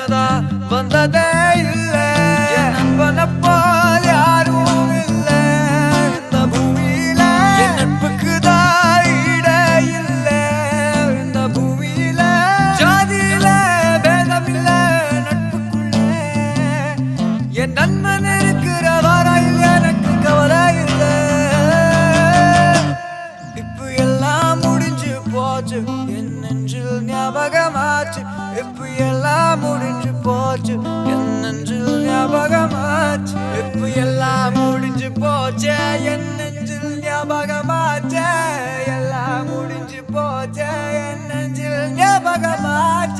சின்னதா வந்ததே இல்ல நண்பன போல் யாரும் இல்ல இந்த பூமியில என் நட்புக்கு தாயிட இல்ல இந்த பூமியில ஜாதியில பேதம் இல்ல நட்புக்குள்ள என் நண்பன் இருக்கிற வரையில் எனக்கு கவலை இல்ல இப்ப எல்லாம் முடிஞ்சு போச்சு என் நெஞ்சில் ஞாபகமாச்சு இப்ப எல்லாம் முடிஞ்சு போச்சு என் நெஞ்சில் ஞாபகமாச்சு இப்ப எல்லாம் முடிஞ்சு போச்சு என் நெஞ்சில் ஞாபகமாச்சு எல்லாம் முடிஞ்சு போச்சு என் நெஞ்சில் ஞாபகமாச்சு